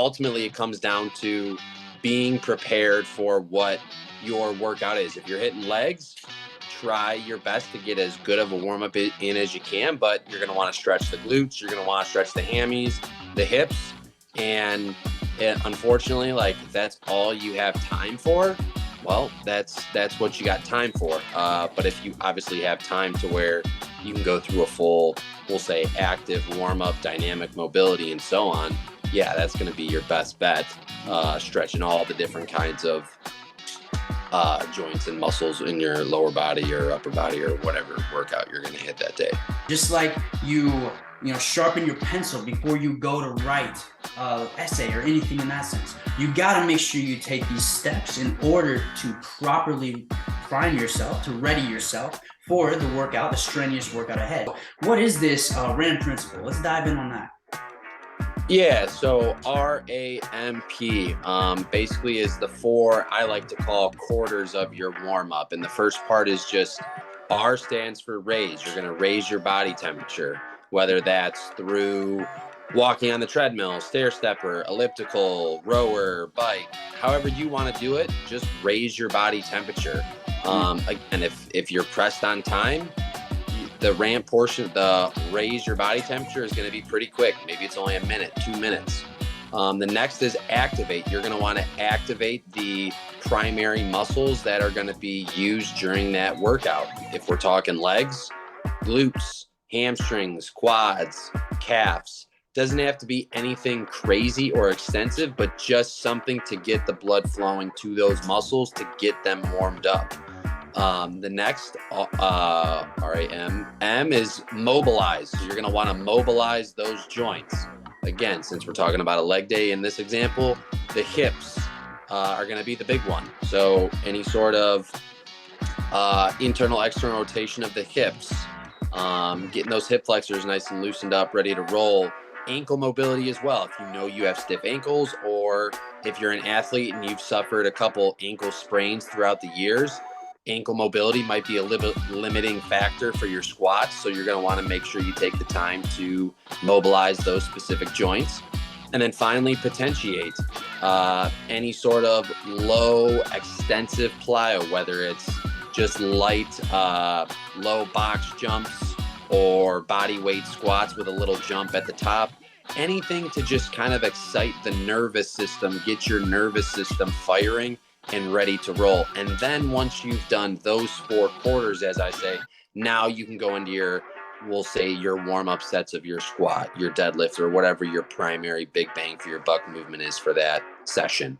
ultimately it comes down to being prepared for what your workout is. If you're hitting legs, try your best to get as good of a warm up in as you can, but you're going to want to stretch the glutes. You're going to want to stretch the hammies, the hips. And unfortunately, like, if that's all you have time for, well, that's what you got time for. But if you obviously have time to where you can go through a full, we'll say, active warm up, dynamic mobility, and so on, yeah, that's going to be your best bet. Stretching all the different kinds of joints and muscles in your lower body or upper body or whatever workout you're going to hit that day. Just like you sharpen your pencil before you go to write an essay or anything in that sense. You got to make sure you take these steps in order to properly prime yourself, to ready yourself for the workout, the strenuous workout ahead. What is this RAM principle? Let's dive in on that. Yeah, so RAMP basically is the four I like to call quarters of your warm-up. And the first part is just R stands for raise. You're going to raise your body temperature, whether that's through walking on the treadmill, stair stepper, elliptical, rower, bike, however you want to do it, just raise your body temperature. Again, if you're pressed on time, the ramp portion, the raise your body temperature is going to be pretty quick. Maybe it's only a minute, 2 minutes. The next is activate. You're going to want to activate the primary muscles that are going to be used during that workout. If we're talking legs, glutes, hamstrings, quads, calves. Doesn't have to be anything crazy or extensive, but just something to get the blood flowing to those muscles to get them warmed up. The next M is mobilize. So you're going to want to mobilize those joints. Again, since we're talking about a leg day in this example, the hips are going to be the big one. So any sort of internal, external rotation of the hips, getting those hip flexors nice and loosened up, ready to roll. Ankle mobility as well. If you know you have stiff ankles, or if you're an athlete and you've suffered a couple ankle sprains throughout the years, ankle mobility might be a limiting factor for your squats. So you're going to want to make sure you take the time to mobilize those specific joints. And then finally, potentiate. Any sort of low extensive plyo, whether it's just light, low box jumps or body weight squats with a little jump at the top. Anything to just kind of excite the nervous system, get your nervous system firing and ready to roll. And then once you've done those four quarters, as I say, now you can go into your, we'll say, your warm-up sets of your squat, your deadlift, or whatever your primary big bang for your buck movement is for that session.